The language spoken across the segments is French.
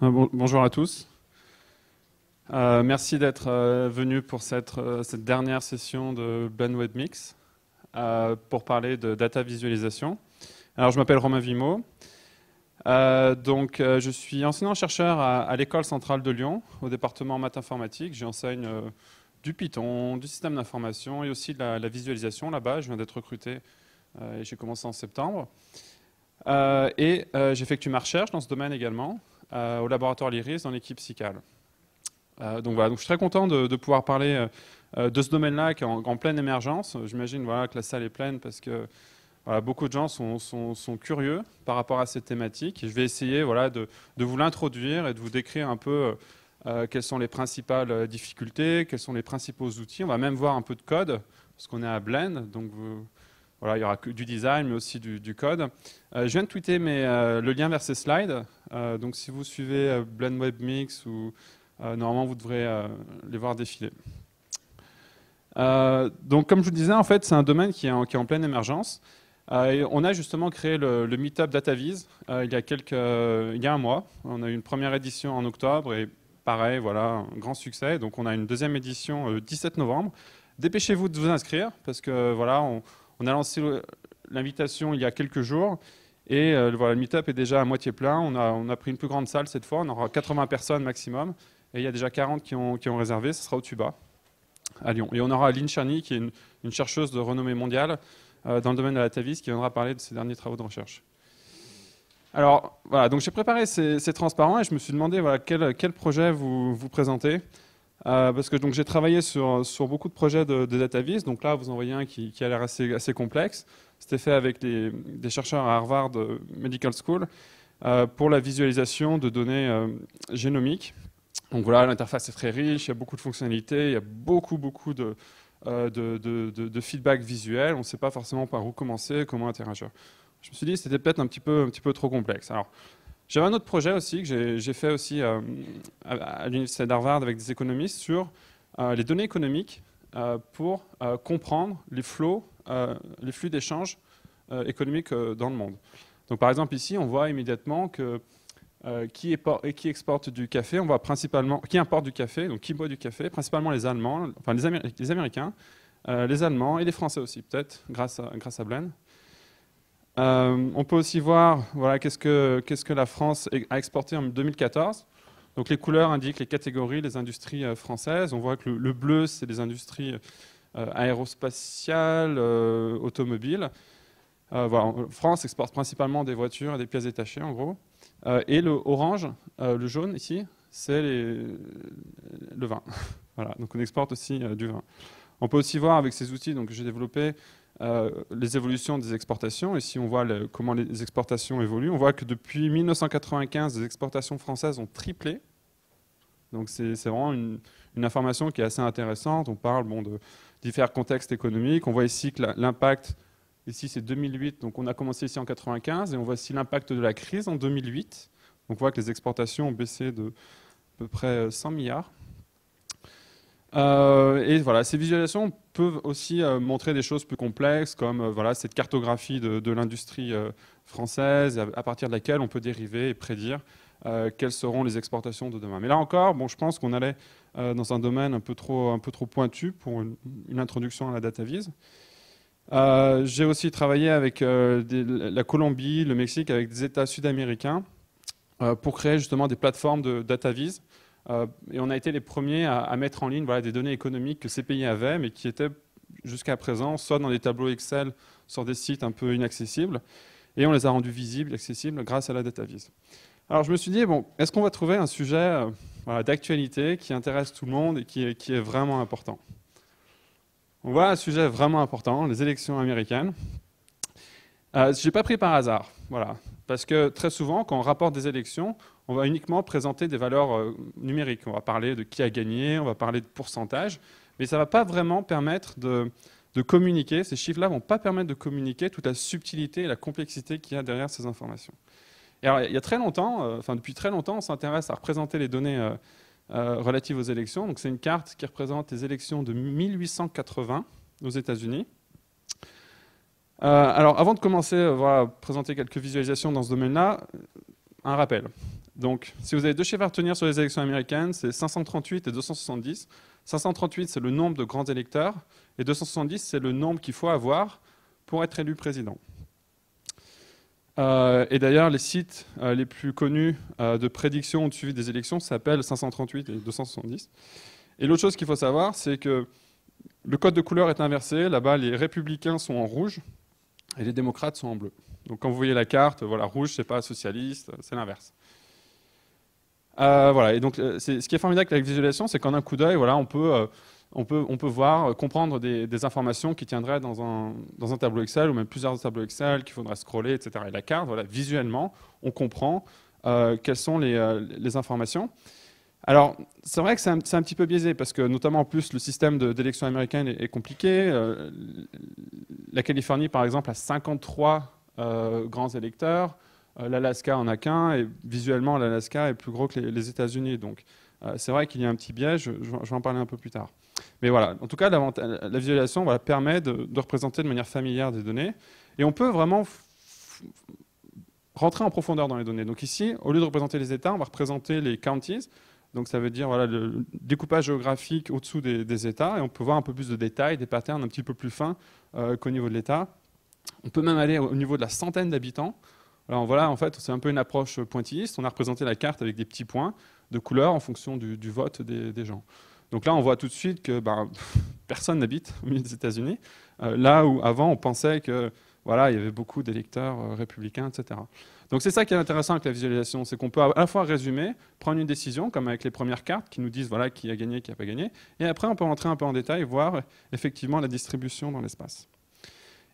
Bonjour à tous. Merci d'être venus pour cette dernière session de Blend Web Mix pour parler de data visualisation. Alors, je m'appelle Romain Vimo. Je suis enseignant-chercheur à l'École centrale de Lyon, au département maths informatique. J'enseigne du Python, du système d'information et aussi de la visualisation là-bas. Je viens d'être recruté et j'ai commencé en septembre. J'effectue ma recherche dans ce domaine également, au laboratoire Lyris, dans l'équipe SICAL. Donc je suis très content de pouvoir parler de ce domaine-là qui est en pleine émergence. J'imagine que la salle est pleine parce que beaucoup de gens sont curieux par rapport à cette thématique. Et je vais essayer de vous l'introduire et de vous décrire un peu quelles sont les principales difficultés, quels sont les principaux outils. On va même voir un peu de code, parce qu'on est à Blend. Donc il y aura que du design, mais aussi du code. Je viens de tweeter le lien vers ces slides. Donc si vous suivez Blend Web Mix, normalement vous devrez les voir défiler. Donc comme je vous disais, en fait, c'est un domaine qui est en pleine émergence. Et on a justement créé le Meetup DataVis il y a un mois. On a eu une première édition en octobre et pareil, un grand succès. Donc on a une deuxième édition le 17 novembre. Dépêchez-vous de vous inscrire parce que on a lancé l'invitation il y a quelques jours et le Meetup est déjà à moitié plein. On a pris une plus grande salle cette fois. On aura 80 personnes maximum et il y a déjà 40 qui ont réservé. Ce sera au Tuba à Lyon. Et on aura Lynn Cherny qui est une chercheuse de renommée mondiale dans le domaine de la DataVis qui viendra parler de ses derniers travaux de recherche. Alors donc j'ai préparé ces transparents et je me suis demandé quel projet vous présentez. Parce que j'ai travaillé sur beaucoup de projets de DataVis. Donc là, vous en voyez un qui a l'air assez complexe. C'était fait avec des chercheurs à Harvard Medical School pour la visualisation de données génomiques. Donc l'interface est très riche, il y a beaucoup de fonctionnalités, il y a beaucoup de feedback visuel. On ne sait pas forcément par où commencer, comment interagir. Je me suis dit que c'était peut-être un petit peu trop complexe. Alors, j'avais un autre projet aussi que j'ai fait aussi à l'université d'Harvard avec des économistes sur les données économiques pour comprendre les flux d'échanges économiques dans le monde. Donc par exemple ici, on voit immédiatement que qui exporte du café, on voit principalement qui importe du café, donc qui boit du café, principalement les Allemands, enfin les Américains, les Allemands et les Français aussi peut-être grâce à Blend. On peut aussi voir qu'est-ce que la France a exporté en 2014. Donc les couleurs indiquent les catégories, les industries françaises. On voit que le bleu, c'est les industries aérospatiales, automobiles. France exporte principalement des voitures et des pièces détachées, en gros. Et le orange, le jaune ici, c'est le vin. Donc on exporte aussi du vin. On peut aussi voir avec ces outils que j'ai développés les évolutions des exportations. Et si on voit comment les exportations évoluent, on voit que depuis 1995, les exportations françaises ont triplé. Donc c'est vraiment une information qui est assez intéressante. On parle de différents contextes économiques. On voit ici que l'impact, ici c'est 2008, donc on a commencé ici en 95, et on voit ici l'impact de la crise en 2008. Donc on voit que les exportations ont baissé de à peu près 100 milliards. Ces visualisations peuvent aussi montrer des choses plus complexes, comme cette cartographie de l'industrie française, à partir de laquelle on peut dériver et prédire quelles seront les exportations de demain. Mais là encore, je pense qu'on allait dans un domaine un peu trop pointu pour une introduction à la DataVis. J'ai aussi travaillé avec la Colombie, le Mexique, avec des États sud-américains pour créer justement des plateformes de DataVis. Et on a été les premiers à mettre en ligne des données économiques que ces pays avaient, mais qui étaient jusqu'à présent soit dans des tableaux Excel, sur des sites un peu inaccessibles, et on les a rendus visibles et accessibles grâce à la DataVis. Alors je me suis dit, est-ce qu'on va trouver un sujet d'actualité qui intéresse tout le monde et qui est vraiment important? On voit un sujet vraiment important, les élections américaines. Je n'ai pas pris par hasard, parce que très souvent, quand on rapporte des élections, on va uniquement présenter des valeurs numériques. On va parler de qui a gagné, on va parler de pourcentage, mais ça ne va pas vraiment permettre de communiquer. Ces chiffres-là ne vont pas permettre de communiquer toute la subtilité et la complexité qu'il y a derrière ces informations. Et alors, il y a très longtemps, depuis très longtemps, on s'intéresse à représenter les données relatives aux élections. Donc, c'est une carte qui représente les élections de 1880 aux États-Unis. Alors, avant de commencer à présenter quelques visualisations dans ce domaine-là, un rappel. Donc, si vous avez deux chiffres à retenir sur les élections américaines, c'est 538 et 270. 538, c'est le nombre de grands électeurs, et 270, c'est le nombre qu'il faut avoir pour être élu président. Et d'ailleurs, les sites les plus connus de prédiction ou de suivi des élections s'appellent 538 et 270. Et l'autre chose qu'il faut savoir, c'est que le code de couleur est inversé. Là-bas, les républicains sont en rouge et les démocrates sont en bleu. Donc quand vous voyez la carte, voilà, rouge, c'est pas socialiste, c'est l'inverse. Voilà. Et donc, ce qui est formidable avec la visualisation, c'est qu'en un coup d'œil, voilà, on peut voir, comprendre des informations qui tiendraient dans un tableau Excel ou même plusieurs tableaux Excel qu'il faudra scroller, etc. Et la carte, voilà, visuellement, on comprend quelles sont les informations. Alors, c'est vrai que c'est un petit peu biaisé parce que, notamment en plus, le système d'élection américaine est compliqué. La Californie, par exemple, a 53 grands électeurs. L'Alaska en a qu'un, et visuellement, l'Alaska est plus gros que les États-Unis. Donc, c'est vrai qu'il y a un petit biais, je vais en parler un peu plus tard. Mais voilà, en tout cas, la visualisation voilà, permet de représenter de manière familière des données. Et on peut vraiment rentrer en profondeur dans les données. Donc ici, au lieu de représenter les États, on va représenter les counties. Donc ça veut dire voilà, le découpage géographique au-dessous des États. Et on peut voir un peu plus de détails, des patterns un petit peu plus fins qu'au niveau de l'État. On peut même aller au niveau de la centaine d'habitants. Alors voilà, en fait, c'est un peu une approche pointilliste. On a représenté la carte avec des petits points de couleur en fonction du vote des gens. Donc là, on voit tout de suite que personne n'habite au milieu des États-Unis. Là où avant, on pensait que voilà, il y avait beaucoup d'électeurs républicains, etc. Donc c'est ça qui est intéressant avec la visualisation, c'est qu'on peut à la fois résumer, prendre une décision, comme avec les premières cartes qui nous disent voilà, qui a gagné, qui n'a pas gagné, et après on peut rentrer un peu en détail et voir effectivement la distribution dans l'espace.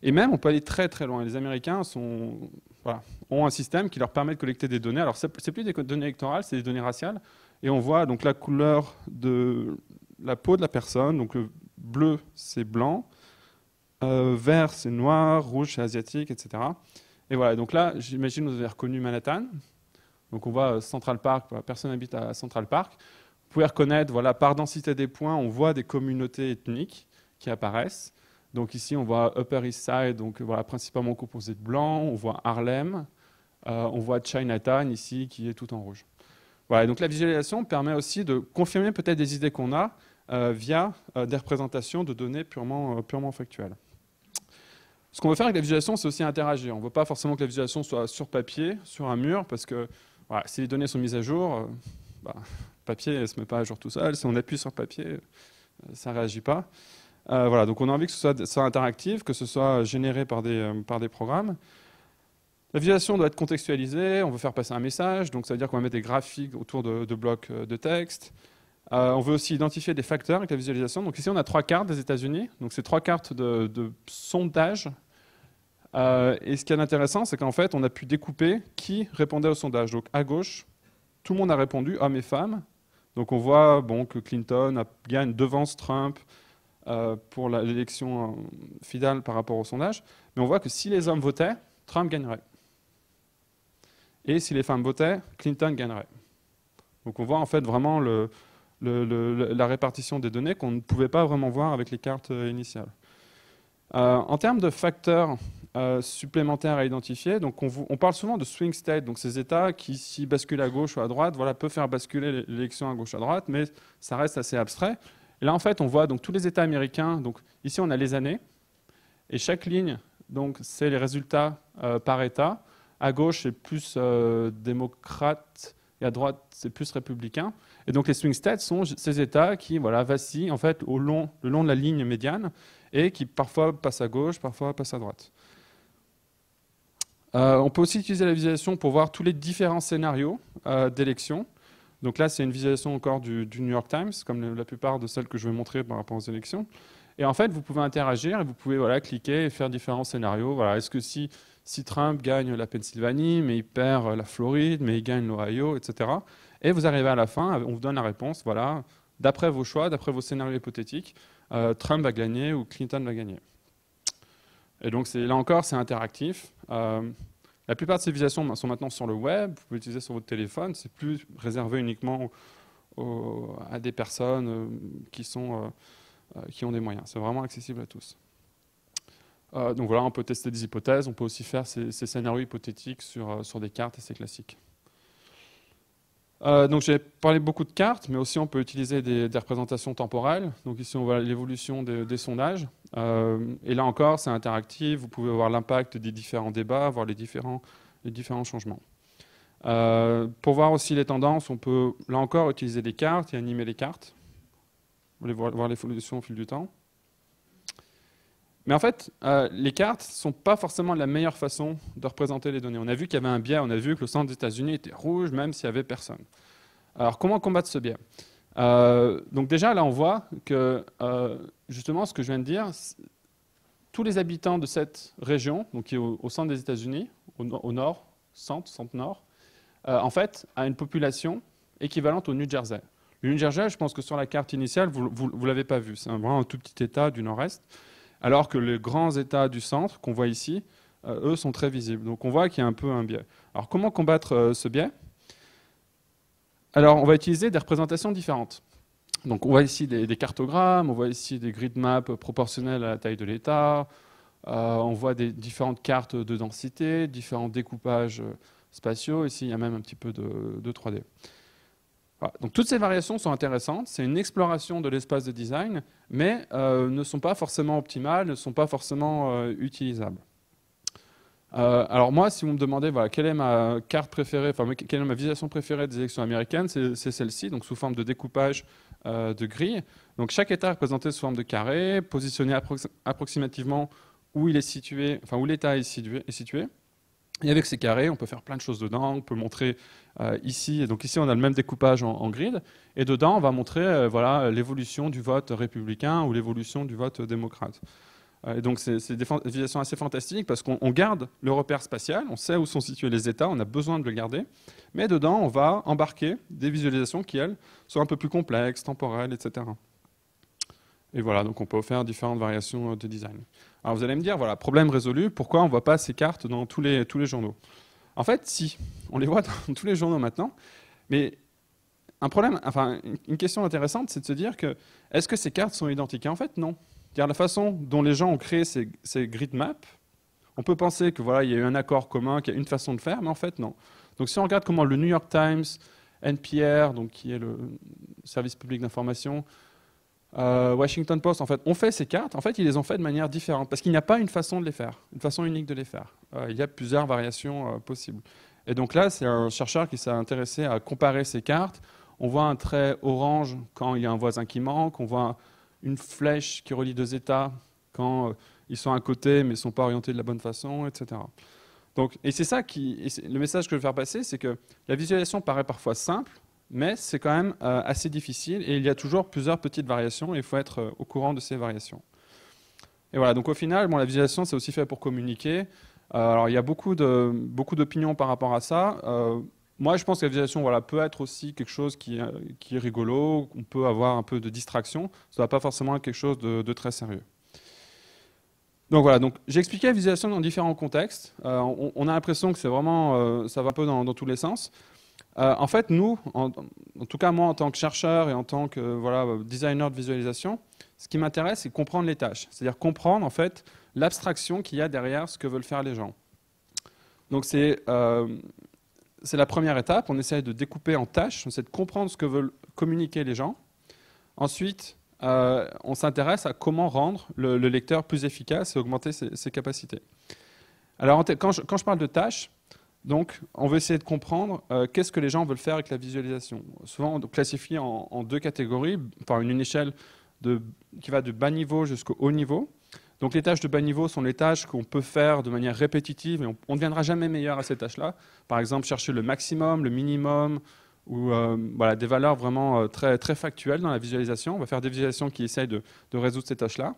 Et même, on peut aller très très loin. Les Américains ont un système qui leur permet de collecter des données. Alors, c'est plus des données électorales, c'est des données raciales. Et on voit donc la couleur de la peau de la personne. Donc, le bleu, c'est blanc. Vert, c'est noir. Rouge, c'est asiatique, etc. Et voilà. Donc là, j'imagine que vous avez reconnu Manhattan. Donc, on voit Central Park. Personne n'habite à Central Park. Vous pouvez reconnaître, voilà, par densité des points, on voit des communautés ethniques qui apparaissent. Donc ici, on voit Upper East Side, donc voilà, principalement composé de blanc. On voit Harlem, on voit Chinatown ici, qui est tout en rouge. Voilà, donc la visualisation permet aussi de confirmer peut-être des idées qu'on a via des représentations de données purement factuelles. Ce qu'on veut faire avec la visualisation, c'est aussi interagir. On ne veut pas forcément que la visualisation soit sur papier, sur un mur, parce que voilà, si les données sont mises à jour, le papier ne se met pas à jour tout seul. Si on appuie sur papier, ça ne réagit pas. Voilà, donc on a envie que ce soit interactif, que ce soit généré par des programmes. La visualisation doit être contextualisée, on veut faire passer un message, donc ça veut dire qu'on va mettre des graphiques autour de blocs de texte. On veut aussi identifier des facteurs avec la visualisation. Donc ici, on a 3 cartes des États-Unis, donc c'est 3 cartes de sondage. Et ce qui est intéressant, c'est qu'en fait, on a pu découper qui répondait au sondage. Donc à gauche, tout le monde a répondu, hommes et femmes. Donc on voit que Clinton gagne devant Trump, pour l'élection finale par rapport au sondage, mais on voit que si les hommes votaient, Trump gagnerait. Et si les femmes votaient, Clinton gagnerait. Donc on voit en fait vraiment la répartition des données qu'on ne pouvait pas vraiment voir avec les cartes initiales. En termes de facteurs supplémentaires à identifier, donc on parle souvent de swing state, donc ces états qui, s'ils basculent à gauche ou à droite, voilà, peuvent faire basculer l'élection à gauche ou à droite, mais ça reste assez abstrait. Et là, en fait, on voit donc tous les États américains. Donc, ici, on a les années. Et chaque ligne, donc, c'est les résultats par État. À gauche, c'est plus démocrate. Et à droite, c'est plus républicain. Et donc, les swing states sont ces États qui vacillent en fait, le long de la ligne médiane et qui parfois passent à gauche, parfois passent à droite. On peut aussi utiliser la visualisation pour voir tous les différents scénarios d'élection. Donc là, c'est une visualisation encore du New York Times, comme la plupart de celles que je vais montrer par rapport aux élections. Et en fait, vous pouvez interagir et vous pouvez cliquer et faire différents scénarios. Voilà, est-ce que si Trump gagne la Pennsylvanie, mais il perd la Floride, mais il gagne l'Ohio, etc. Et vous arrivez à la fin, on vous donne la réponse. Voilà, d'après vos choix, d'après vos scénarios hypothétiques, Trump va gagner ou Clinton va gagner. Et donc là encore, c'est interactif. La plupart de ces visualisations sont maintenant sur le web, vous pouvez l'utiliser sur votre téléphone, c'est plus réservé uniquement à des personnes qui ont des moyens. C'est vraiment accessible à tous. Donc voilà, on peut tester des hypothèses, on peut aussi faire ces scénarios hypothétiques sur des cartes, et c'est classique. Donc j'ai parlé beaucoup de cartes, mais aussi on peut utiliser des représentations temporelles. Donc ici on voit l'évolution des sondages. Et là encore, c'est interactif. Vous pouvez voir l'impact des différents débats, voir les différents changements. Pour voir aussi les tendances, on peut là encore utiliser des cartes et animer les cartes. Vous voulez voir l'évolution au fil du temps. Mais en fait, les cartes ne sont pas forcément la meilleure façon de représenter les données. On a vu qu'il y avait un biais, on a vu que le centre des États-Unis était rouge, même s'il n'y avait personne. Alors, comment combattre ce biais? Donc déjà, là, on voit que, justement, ce que je viens de dire, tous les habitants de cette région, donc qui est au centre des États-Unis, au nord, centre-nord, en fait, a une population équivalente au New Jersey. Le New Jersey, je pense que sur la carte initiale, vous ne l'avez pas vu. C'est vraiment un tout petit État du nord-est. Alors que les grands États du centre, qu'on voit ici, eux, sont très visibles. Donc on voit qu'il y a un peu un biais. Alors comment combattre ce biais? Alors on va utiliser des représentations différentes. Donc on voit ici des cartogrammes, on voit ici des grid maps proportionnels à la taille de l'État, on voit des différentes cartes de densité, différents découpages spatiaux. Ici, il y a même un petit peu de 3D. Voilà. Donc toutes ces variations sont intéressantes, c'est une exploration de l'espace de design, mais ne sont pas forcément optimales, ne sont pas forcément utilisables. Alors moi, si vous me demandez voilà, quelle est ma carte préférée, enfin quelle est ma visualisation préférée des élections américaines, c'est celle-ci, donc sous forme de découpage de grilles. Donc chaque État est représenté sous forme de carré, positionné approximativement où il est situé, enfin où l'État est situé. Et avec ces carrés, on peut faire plein de choses dedans. On peut montrer ici, et donc ici on a le même découpage en grid, et dedans on va montrer voilà, l'évolution du vote républicain ou l'évolution du vote démocrate. Et donc c'est des visualisations assez fantastiques parce qu'on garde le repère spatial, on sait où sont situés les États, on a besoin de le garder, mais dedans on va embarquer des visualisations qui, elles, sont un peu plus complexes, temporelles, etc. Et voilà, donc on peut faire différentes variations de design. Alors vous allez me dire, voilà, problème résolu, pourquoi on ne voit pas ces cartes dans tous les journaux? En fait, si, on les voit dans tous les journaux maintenant, mais un problème, enfin, une question intéressante, c'est de se dire que, est-ce que ces cartes sont identiques? En fait, non. Car la façon dont les gens ont créé ces grid maps, on peut penser que voilà, il y a eu un accord commun, qu'il y a une façon de faire, mais en fait, non. Donc si on regarde comment le New York Times, NPR, donc, qui est le service public d'information, Washington Post, en fait, ont fait ces cartes. En fait, ils les ont fait de manière différente parce qu'il n'y a pas une façon de les faire, une façon unique de les faire. Il y a plusieurs variations possibles. Et donc là, c'est un chercheur qui s'est intéressé à comparer ces cartes. On voit un trait orange quand il y a un voisin qui manque. On voit une flèche qui relie deux États quand ils sont à côté mais ne sont pas orientés de la bonne façon, etc. Donc, et c'est ça le message que je veux faire passer, c'est que la visualisation paraît parfois simple, mais c'est quand même assez difficile et il y a toujours plusieurs petites variations et il faut être au courant de ces variations. Et voilà, donc au final, bon, la visualisation, c'est aussi fait pour communiquer. Alors il y a beaucoup d'opinions par rapport à ça. Moi, je pense que la visualisation voilà, peut être aussi quelque chose qui est rigolo, on peut avoir un peu de distraction. Ça ne va pas forcément être quelque chose de très sérieux. Donc voilà, donc j'ai expliqué la visualisation dans différents contextes. On a l'impression que c'est vraiment, ça va un peu dans tous les sens. En fait, nous, en tout cas moi en tant que chercheur et en tant que voilà, designer de visualisation, ce qui m'intéresse, c'est comprendre les tâches. C'est-à-dire comprendre en fait l'abstraction qu'il y a derrière ce que veulent faire les gens. Donc c'est la première étape. On essaie de découper en tâches, on essaie de comprendre ce que veulent communiquer les gens. Ensuite, on s'intéresse à comment rendre le lecteur plus efficace et augmenter ses capacités. Alors quand je parle de tâches, donc, on veut essayer de comprendre qu'est-ce que les gens veulent faire avec la visualisation. Souvent, on classifie en deux catégories, par une échelle qui va de bas niveau jusqu'au haut niveau. Donc, les tâches de bas niveau sont les tâches qu'on peut faire de manière répétitive, et on ne deviendra jamais meilleur à ces tâches-là. Par exemple, chercher le maximum, le minimum, ou voilà, des valeurs vraiment très, très factuelles dans la visualisation. On va faire des visualisations qui essayent de résoudre ces tâches-là.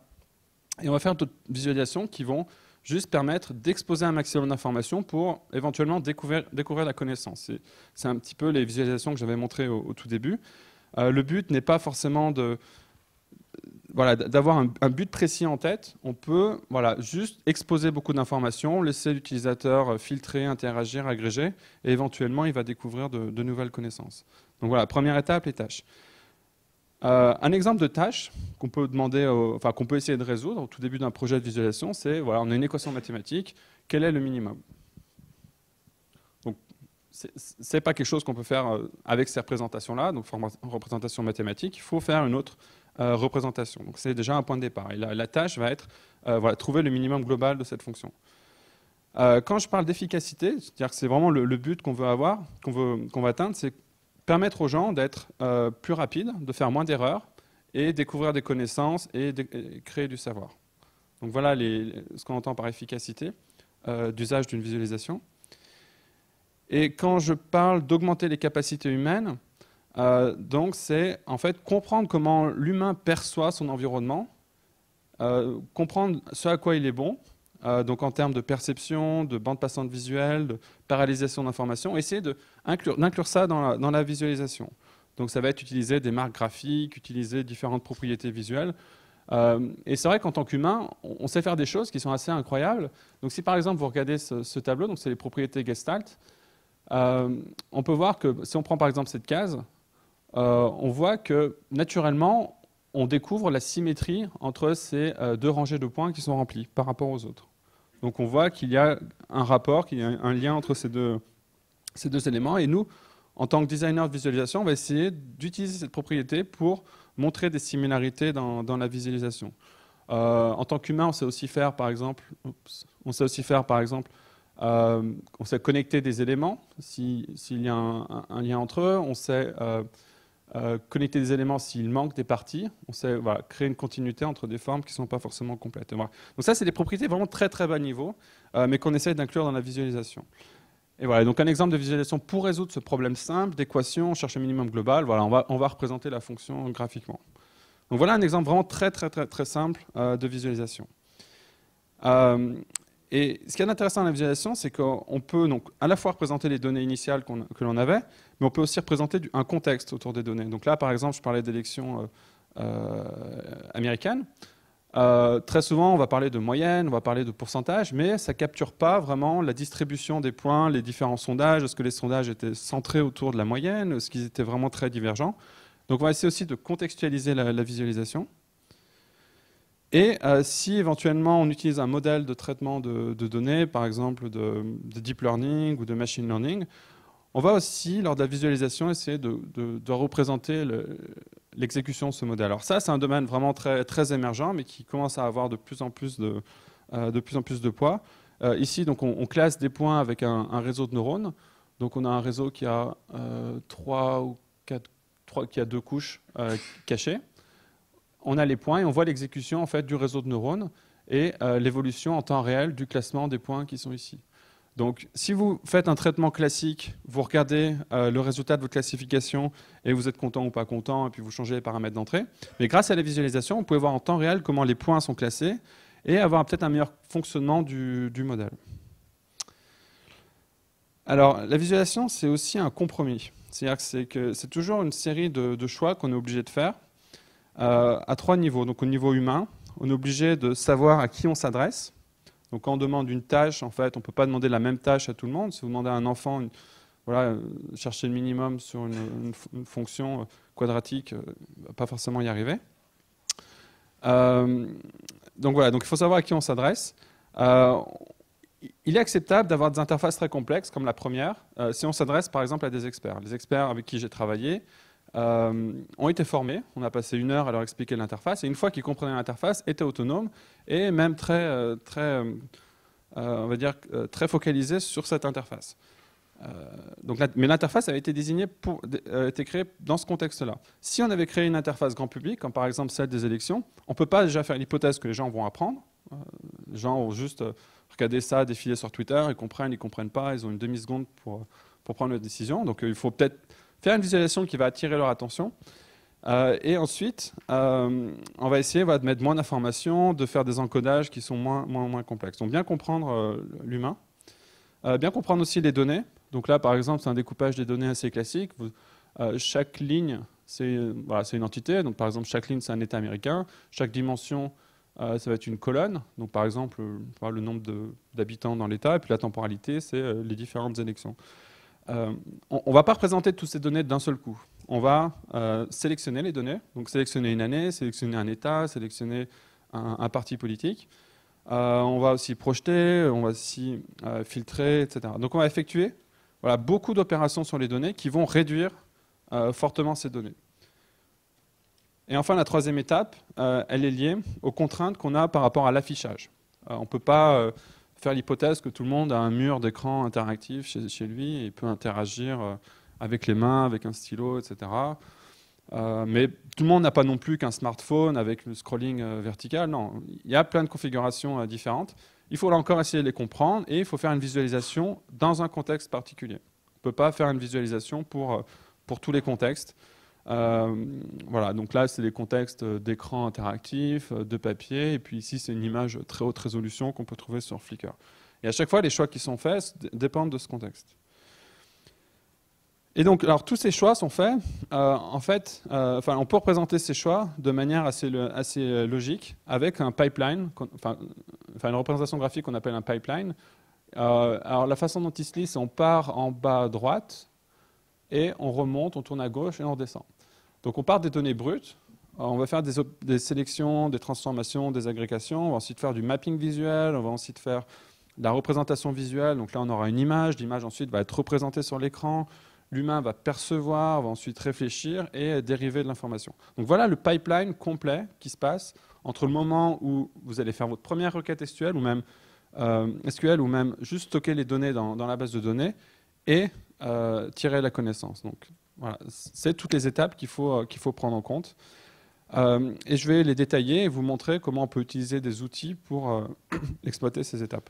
Et on va faire d'autres visualisations qui vont juste permettre d'exposer un maximum d'informations pour éventuellement découvrir la connaissance. C'est un petit peu les visualisations que j'avais montrées au tout début. Le but n'est pas forcément d'avoir un but précis en tête. On peut juste exposer beaucoup d'informations, laisser l'utilisateur filtrer, interagir, agréger, et éventuellement il va découvrir de nouvelles connaissances. Donc voilà, première étape, les tâches. Un exemple de tâche qu'on peut qu'on peut essayer de résoudre au tout début d'un projet de visualisation, c'est voilà, on a une équation mathématique, quel est le minimum? Donc, c'est pas quelque chose qu'on peut faire avec ces représentations-là, donc représentation mathématique. Il faut faire une autre représentation. Donc c'est déjà un point de départ. Et la tâche va être voilà, trouver le minimum global de cette fonction. Quand je parle d'efficacité, c'est-à-dire que c'est vraiment le but qu'on veut avoir, qu'on va atteindre, c'est permettre aux gens d'être plus rapides, de faire moins d'erreurs et découvrir des connaissances et créer du savoir. Donc voilà ce qu'on entend par efficacité d'usage d'une visualisation. Et quand je parle d'augmenter les capacités humaines, donc c'est en fait comprendre comment l'humain perçoit son environnement, comprendre ce à quoi il est bon, donc en termes de perception, de bande passante visuelle, de paralysation d'informations, essayer d'inclure ça dans la visualisation. Donc ça va être utiliser des marques graphiques, utiliser différentes propriétés visuelles. Et c'est vrai qu'en tant qu'humain, on sait faire des choses qui sont assez incroyables. Donc si par exemple vous regardez ce tableau, donc c'est les propriétés Gestalt, on peut voir que si on prend par exemple cette case, on voit que naturellement, on découvre la symétrie entre ces deux rangées de points qui sont remplies par rapport aux autres. Donc on voit qu'il y a un rapport, qu'il y a un lien entre ces deux éléments. Et nous, en tant que designer de visualisation, on va essayer d'utiliser cette propriété pour montrer des similarités dans la visualisation. En tant qu'humain, on sait aussi faire, par exemple, on sait connecter des éléments s'il y a un lien entre eux. On sait connecter des éléments s'il manque des parties. On sait voilà, créer une continuité entre des formes qui ne sont pas forcément complètes. Voilà. Donc ça, c'est des propriétés vraiment très très bas niveau, mais qu'on essaie d'inclure dans la visualisation. Et voilà, donc un exemple de visualisation pour résoudre ce problème simple d'équation, on cherche un minimum global. Voilà, on va représenter la fonction graphiquement. Donc voilà un exemple vraiment très très très très simple de visualisation. Et ce qui est intéressant dans la visualisation, c'est qu'on peut donc à la fois représenter les données initiales que l'on avait, mais on peut aussi représenter un contexte autour des données. Donc là, par exemple, je parlais d'élections américaines. Très souvent, on va parler de moyenne, on va parler de pourcentage, mais ça ne capture pas vraiment la distribution des points, les différents sondages, est-ce que les sondages étaient centrés autour de la moyenne, est-ce qu'ils étaient vraiment très divergents. Donc on va essayer aussi de contextualiser la visualisation. Et si éventuellement on utilise un modèle de traitement de données, par exemple de deep learning ou de machine learning, on va aussi, lors de la visualisation, essayer de représenter l'exécution de ce modèle. Alors ça, c'est un domaine vraiment très, très émergent, mais qui commence à avoir de plus en plus de poids. Ici, donc, on classe des points avec un réseau de neurones. Donc on a un réseau qui a qui a 2 couches cachées. On a les points et on voit l'exécution en fait, du réseau de neurones et l'évolution en temps réel du classement des points qui sont ici. Donc, si vous faites un traitement classique, vous regardez le résultat de votre classification et vous êtes content ou pas content, et puis vous changez les paramètres d'entrée. Mais grâce à la visualisation, vous pouvez voir en temps réel comment les points sont classés et avoir peut-être un meilleur fonctionnement du modèle. Alors, la visualisation, c'est aussi un compromis. C'est-à-dire que c'est toujours une série de choix qu'on est obligé de faire à 3 niveaux. Donc, au niveau humain, on est obligé de savoir à qui on s'adresse. Donc quand on demande une tâche, en fait, on ne peut pas demander la même tâche à tout le monde. Si vous demandez à un enfant, voilà, chercher le minimum sur une fonction quadratique, il ne va pas forcément y arriver. Donc voilà, donc il faut savoir à qui on s'adresse. Il est acceptable d'avoir des interfaces très complexes, comme la première, si on s'adresse par exemple à des experts. Les experts avec qui j'ai travaillé ont été formés. On a passé 1 heure à leur expliquer l'interface. Et une fois qu'ils comprenaient l'interface, étaient autonomes et même on va dire, très focalisés sur cette interface. Mais l'interface avait été été créée dans ce contexte-là. Si on avait créé une interface grand public, comme par exemple celle des élections, on ne peut pas déjà faire l'hypothèse que les gens vont apprendre. Les gens vont juste regarder ça défiler sur Twitter, ils comprennent pas, ils ont une demi-seconde pour prendre une décision. Donc il faut peut-être faire une visualisation qui va attirer leur attention. Et ensuite, on va essayer de mettre moins d'informations, de faire des encodages qui sont moins complexes. Donc bien comprendre l'humain, bien comprendre aussi les données. Donc là, par exemple, c'est un découpage des données assez classique. Chaque ligne, c'est une entité. Donc par exemple, chaque ligne, c'est un État américain. Chaque dimension, ça va être une colonne. Donc par exemple, le nombre d'habitants dans l'État. Et puis la temporalité, c'est les différentes élections. On ne va pas représenter toutes ces données d'un seul coup. On va sélectionner les données, donc sélectionner une année, sélectionner un État, sélectionner un parti politique. On va aussi projeter, on va aussi filtrer, etc. Donc on va effectuer Voilà, beaucoup d'opérations sur les données qui vont réduire fortement ces données. Et enfin, la troisième étape, elle est liée aux contraintes qu'on a par rapport à l'affichage. On ne peut pas faire l'hypothèse que tout le monde a un mur d'écran interactif chez lui et peut interagir avec les mains, avec un stylo, etc. Mais tout le monde n'a pas non plus qu'un smartphone avec le scrolling vertical. Non, il y a plein de configurations différentes. Il faut là encore essayer de les comprendre et il faut faire une visualisation dans un contexte particulier. On ne peut pas faire une visualisation pour tous les contextes. Voilà, donc là, c'est des contextes d'écran interactif, de papier, et puis ici, c'est une image très haute résolution qu'on peut trouver sur Flickr. Et à chaque fois, les choix qui sont faits dépendent de ce contexte. Et donc, alors, tous ces choix sont faits, en fait, on peut représenter ces choix de manière assez logique avec un pipeline, une représentation graphique qu'on appelle un pipeline. Alors, la façon dont il se lit, c'est on part en bas à droite, et on remonte, on tourne à gauche et on redescend. Donc on part des données brutes, on va faire des sélections, des transformations, des agrégations, on va ensuite faire du mapping visuel, on va ensuite faire de la représentation visuelle, donc là on aura une image, l'image ensuite va être représentée sur l'écran, l'humain va percevoir, va ensuite réfléchir et dériver de l'information. Donc voilà le pipeline complet qui se passe entre le moment où vous allez faire votre première requête SQL ou même juste stocker les données dans la base de données et tirer la connaissance. Donc, voilà, c'est toutes les étapes qu'il faut prendre en compte. Et je vais les détailler et vous montrer comment on peut utiliser des outils pour exploiter ces étapes.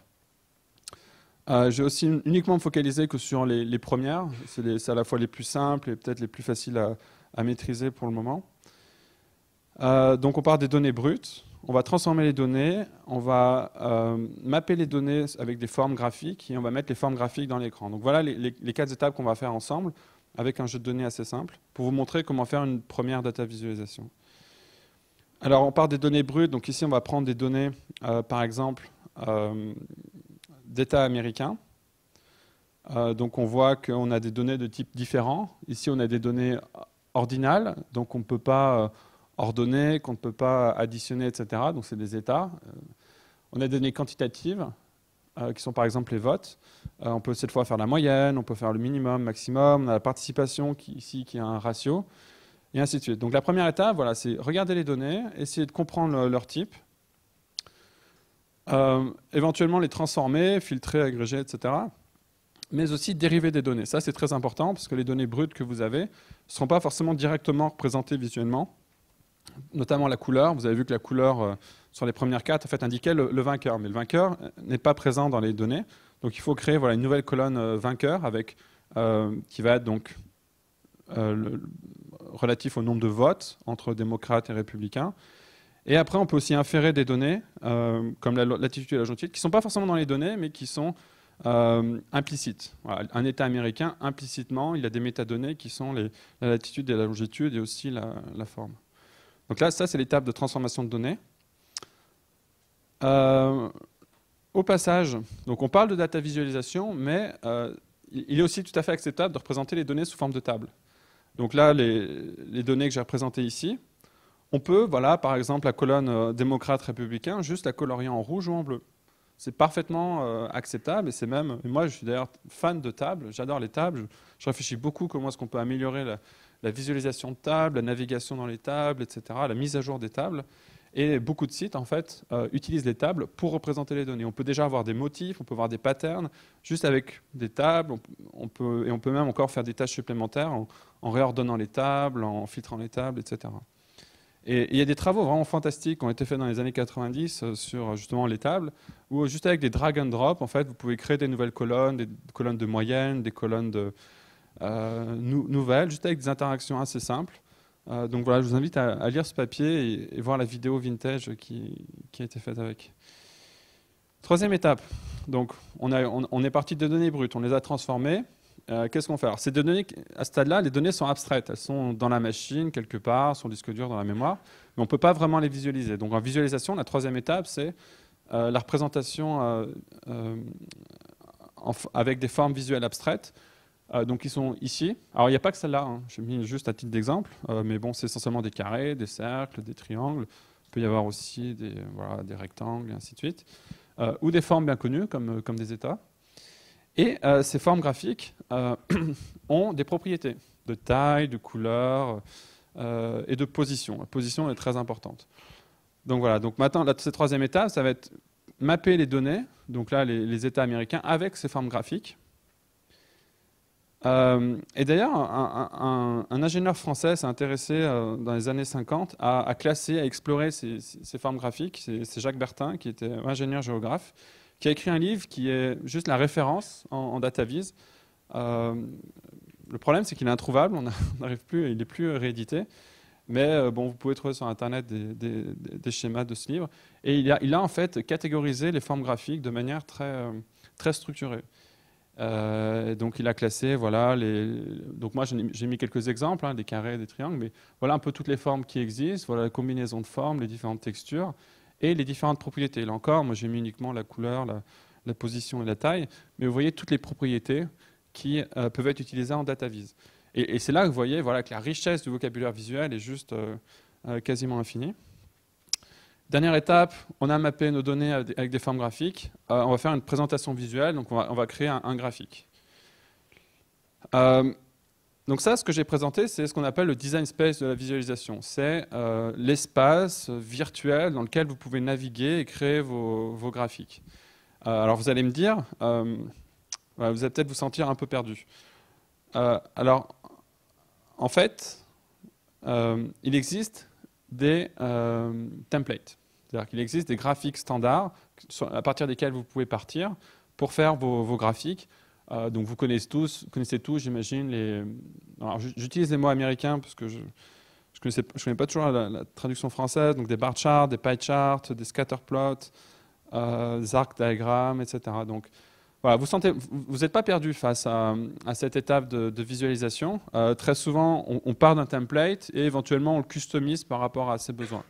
J'ai aussi uniquement me focaliser que sur les premières. C'est à la fois les plus simples et peut-être les plus faciles à maîtriser pour le moment. Donc on part des données brutes. On va transformer les données, on va mapper les données avec des formes graphiques et on va mettre les formes graphiques dans l'écran. Donc voilà les 4 étapes qu'on va faire ensemble avec un jeu de données assez simple pour vous montrer comment faire une première data visualisation. Alors on part des données brutes, donc ici on va prendre des données par exemple d'États américains. Donc on voit qu'on a des données de types différents. Ici on a des données ordinales, donc on ne peut pas ordonnées, qu'on ne peut pas additionner, etc. Donc c'est des états. On a des données quantitatives, qui sont par exemple les votes. On peut cette fois faire la moyenne, on peut faire le minimum, maximum. On a la participation ici qui a un ratio, et ainsi de suite. Donc la première étape, voilà, c'est regarder les données, essayer de comprendre leur type, éventuellement les transformer, filtrer, agréger, etc. Mais aussi dériver des données. Ça, c'est très important, parce que les données brutes que vous avez ne seront pas forcément directement représentées visuellement. Notamment la couleur. Vous avez vu que la couleur sur les premières 4 en fait, indiquait le vainqueur. Mais le vainqueur n'est pas présent dans les données. Donc il faut créer une nouvelle colonne vainqueur qui va être donc relatif au nombre de votes entre démocrates et républicains. Et après, on peut aussi inférer des données, comme la latitude et la longitude, qui ne sont pas forcément dans les données, mais qui sont implicites. Voilà. Un État américain, implicitement, il a des métadonnées qui sont la latitude et la longitude et aussi la forme. Donc là, ça, c'est l'étape de transformation de données. Au passage, donc on parle de data visualisation, mais il est aussi tout à fait acceptable de représenter les données sous forme de table. Donc là, les données que j'ai représentées ici, on peut, voilà, par exemple, la colonne démocrate-républicain, juste la colorier en rouge ou en bleu. C'est parfaitement acceptable et c'est même, moi je suis d'ailleurs fan de tables, j'adore les tables, je réfléchis beaucoup comment est-ce qu'on peut améliorer la visualisation de tables, la navigation dans les tables, etc., la mise à jour des tables. Et beaucoup de sites, en fait, utilisent les tables pour représenter les données. On peut déjà avoir des motifs, on peut avoir des patterns, juste avec des tables. On peut même encore faire des tâches supplémentaires en réordonnant les tables, en filtrant les tables, etc. Et il y a des travaux vraiment fantastiques qui ont été faits dans les années 90 sur justement les tables, où juste avec des drag and drop, en fait, vous pouvez créer des nouvelles colonnes, des colonnes de moyenne, des colonnes de nouvelles, juste avec des interactions assez simples. Donc voilà, je vous invite à lire ce papier et voir la vidéo vintage qui a été faite avec. Troisième étape. Donc on est parti de données brutes, on les a transformées. Qu'est-ce qu'on fait? Alors, ces données, à ce stade-là, les données sont abstraites. Elles sont dans la machine, quelque part, sur le disque dur, dans la mémoire. Mais on ne peut pas vraiment les visualiser. Donc en visualisation, la troisième étape, c'est la représentation avec des formes visuelles abstraites. Donc ils sont ici. Alors il n'y a pas que celle-là, hein. J'ai mis juste à titre d'exemple, mais bon, c'est essentiellement des carrés, des cercles, des triangles. Il peut y avoir aussi des rectangles, et ainsi de suite. Ou des formes bien connues, comme des états. Et ces formes graphiques ont des propriétés de taille, de couleur et de position. La position est très importante. Donc voilà, donc maintenant, cette troisième étape, ça va être mapper les données, donc là, les États américains, avec ces formes graphiques. Et d'ailleurs, un ingénieur français s'est intéressé dans les années 50 à classer, à explorer ces formes graphiques. C'est Jacques Bertin, qui était ingénieur géographe, qui a écrit un livre qui est juste la référence en DataVis. Le problème, c'est qu'il est introuvable, on n'arrive plus, il n'est plus réédité. Mais bon, vous pouvez trouver sur Internet des schémas de ce livre. Et il a en fait catégorisé les formes graphiques de manière très structurée. Donc il a classé, voilà, donc moi j'ai mis quelques exemples, hein, des carrés, des triangles, mais voilà un peu toutes les formes qui existent, voilà la combinaison de formes, les différentes textures et les différentes propriétés. Là encore, moi j'ai mis uniquement la couleur, la position et la taille, mais vous voyez toutes les propriétés qui peuvent être utilisées en DataVis. Et c'est là que vous voyez voilà, que la richesse du vocabulaire visuel est juste quasiment infinie. Dernière étape, on a mappé nos données avec des formes graphiques. On va faire une présentation visuelle, donc on va créer un graphique. Donc ça, ce que j'ai présenté, c'est ce qu'on appelle le design space de la visualisation. C'est l'espace virtuel dans lequel vous pouvez naviguer et créer vos graphiques. Alors vous allez me dire, vous allez peut-être vous sentir un peu perdu. Alors, en fait, il existe des templates. C'est-à-dire qu'il existe des graphiques standards à partir desquels vous pouvez partir pour faire vos graphiques. Donc vous connaissez tous, j'imagine, j'utilise les mots américains parce que je ne connais pas toujours la traduction française, donc des bar charts, des pie charts, des scatter plots, des arc diagrammes, etc. Donc voilà, vous n'êtes pas perdu face à cette étape de visualisation. Très souvent, on part d'un template et éventuellement on le customise par rapport à ses besoins.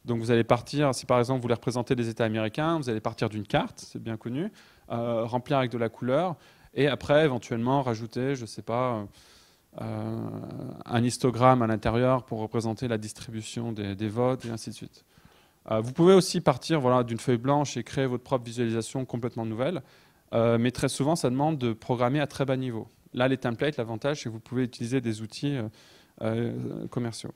Donc vous allez partir, si par exemple vous voulez représenter les États américains, vous allez partir d'une carte, c'est bien connu, remplir avec de la couleur, et après éventuellement rajouter, je ne sais pas, un histogramme à l'intérieur pour représenter la distribution des votes, et ainsi de suite. Vous pouvez aussi partir voilà, d'une feuille blanche et créer votre propre visualisation complètement nouvelle, mais très souvent ça demande de programmer à très bas niveau. Là les templates, l'avantage c'est que vous pouvez utiliser des outils commerciaux.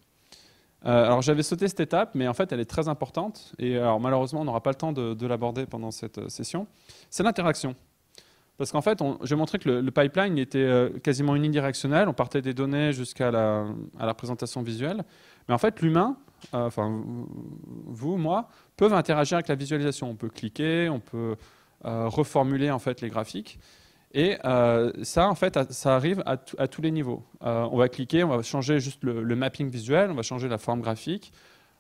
Alors j'avais sauté cette étape, mais en fait elle est très importante, et alors malheureusement on n'aura pas le temps de l'aborder pendant cette session. C'est l'interaction. Parce qu'en fait, j'ai montré que le pipeline était quasiment unidirectionnel, on partait des données jusqu'à la présentation visuelle, mais en fait l'humain, enfin vous, moi, peuvent interagir avec la visualisation. On peut cliquer, on peut reformuler en fait les graphiques. Et ça, en fait, ça arrive à tous les niveaux. On va cliquer, on va changer juste le mapping visuel, on va changer la forme graphique,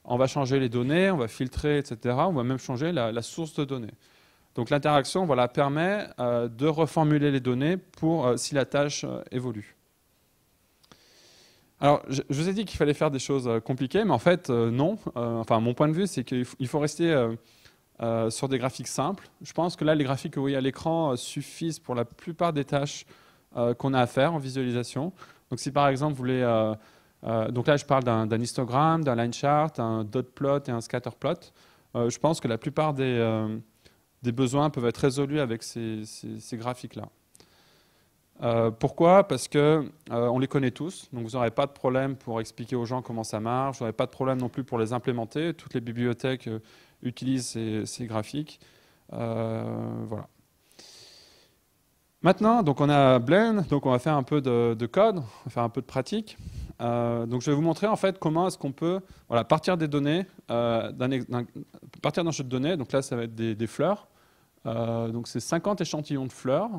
on va changer les données, on va filtrer, etc. On va même changer la source de données. Donc l'interaction voilà, permet de reformuler les données pour si la tâche évolue. Alors, je vous ai dit qu'il fallait faire des choses compliquées, mais en fait, non. Enfin, mon point de vue, c'est qu'il faut rester sur des graphiques simples. Je pense que là, les graphiques que vous voyez à l'écran suffisent pour la plupart des tâches qu'on a à faire en visualisation. Donc si par exemple vous voulez... donc là, je parle d'un histogramme, d'un line chart, un dot plot et un scatter plot. Je pense que la plupart des besoins peuvent être résolus avec ces graphiques-là. Pourquoi? Parce qu'on les connaît tous, donc vous n'aurez pas de problème pour expliquer aux gens comment ça marche, vous n'aurez pas de problème non plus pour les implémenter. Toutes les bibliothèques utilisent ces graphiques. Voilà. Maintenant, donc on a Blend, donc on va faire un peu de code, on va faire un peu de pratique. Donc je vais vous montrer en fait comment est-ce qu'on peut voilà, partir des données, partir d'un jeu de données, donc là ça va être des fleurs. Donc c'est 50 échantillons de fleurs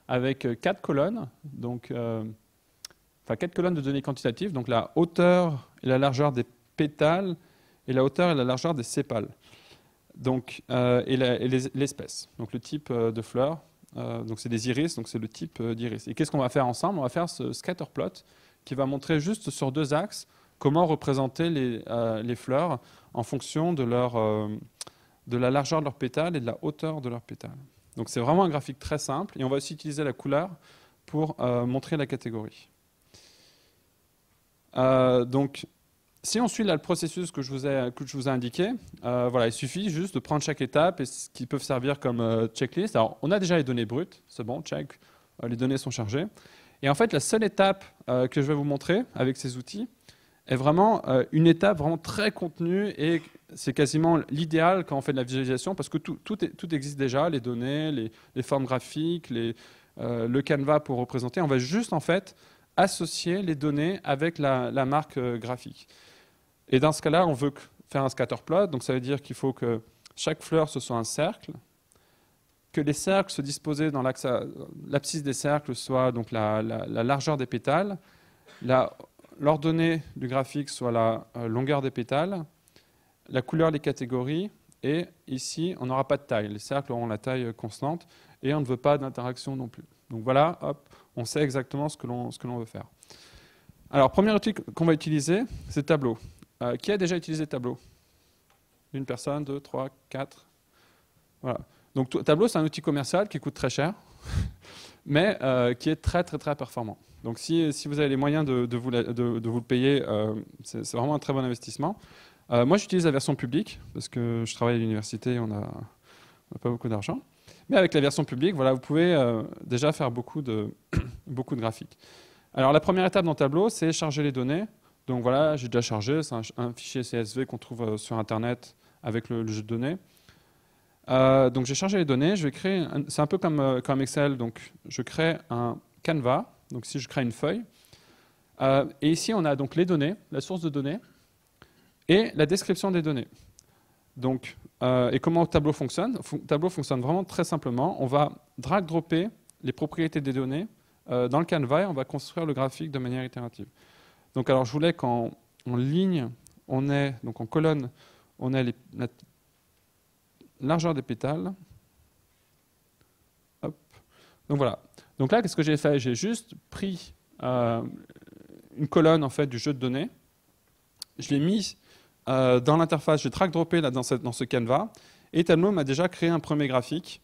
avec 4 colonnes, donc, enfin 4 colonnes de données quantitatives, donc la hauteur et la largeur des pétales et la hauteur et la largeur des sépales. Donc, et l'espèce, donc le type de fleurs. Donc c'est des iris, donc c'est le type d'iris. Et qu'est-ce qu'on va faire ensemble? On va faire ce scatter plot qui va montrer juste sur 2 axes comment représenter les fleurs en fonction de la largeur de leurs pétales et de la hauteur de leurs pétales. Donc c'est vraiment un graphique très simple et on va aussi utiliser la couleur pour montrer la catégorie. Donc si on suit là, le processus que je vous ai indiqué, voilà, il suffit juste de prendre chaque étape et ce qui peut servir comme checklist. Alors on a déjà les données brutes, c'est bon, check. les données sont chargées. Et en fait, la seule étape que je vais vous montrer avec ces outils est vraiment une étape vraiment très contenue et c'est quasiment l'idéal quand on fait de la visualisation parce que tout existe déjà, les données, les formes graphiques, le canevas pour représenter. On va juste en fait associer les données avec la marque graphique. Et dans ce cas-là, on veut faire un scatterplot, donc ça veut dire qu'il faut que chaque fleur ce soit un cercle, que les cercles se disposent dans l'abscisse des cercles soit donc la largeur des pétales, l'ordonnée du graphique soit la longueur des pétales, la couleur des catégories, et ici, on n'aura pas de taille. Les cercles auront la taille constante, et on ne veut pas d'interaction non plus. Donc voilà, hop, on sait exactement ce que l'on veut faire. Alors, premier outil qu'on va utiliser, c'est Tableau. Qui a déjà utilisé Tableau? Une personne, deux, trois, quatre. Voilà. Donc Tableau, c'est un outil commercial qui coûte très cher, mais qui est très, très, très performant. Donc si vous avez les moyens de vous le payer, c'est vraiment un très bon investissement. Moi, j'utilise la version publique, parce que je travaille à l'université, on n'a pas beaucoup d'argent. Mais avec la version publique, voilà, vous pouvez déjà faire beaucoup de graphiques. Alors la première étape dans Tableau, c'est charger les données. Donc voilà, j'ai déjà chargé, c'est un fichier CSV qu'on trouve sur Internet avec le jeu de données. Donc j'ai chargé les données, je vais créer, c'est un peu comme Excel, donc je crée un canevas, donc si je crée une feuille, et ici on a donc les données, la source de données, et la description des données. Donc, et comment Tableau fonctionne? Tableau fonctionne vraiment très simplement, on va drag-dropper les propriétés des données dans le canevas et on va construire le graphique de manière itérative. Donc alors je voulais qu'en ligne, donc en colonne, on ait la largeur des pétales. Hop. Donc voilà. Donc là, qu'est-ce que j'ai fait? J'ai juste pris une colonne en fait du jeu de données. Je l'ai mis dans l'interface. J'ai drag-droppé là dans ce canevas. Et Tableau m'a déjà créé un premier graphique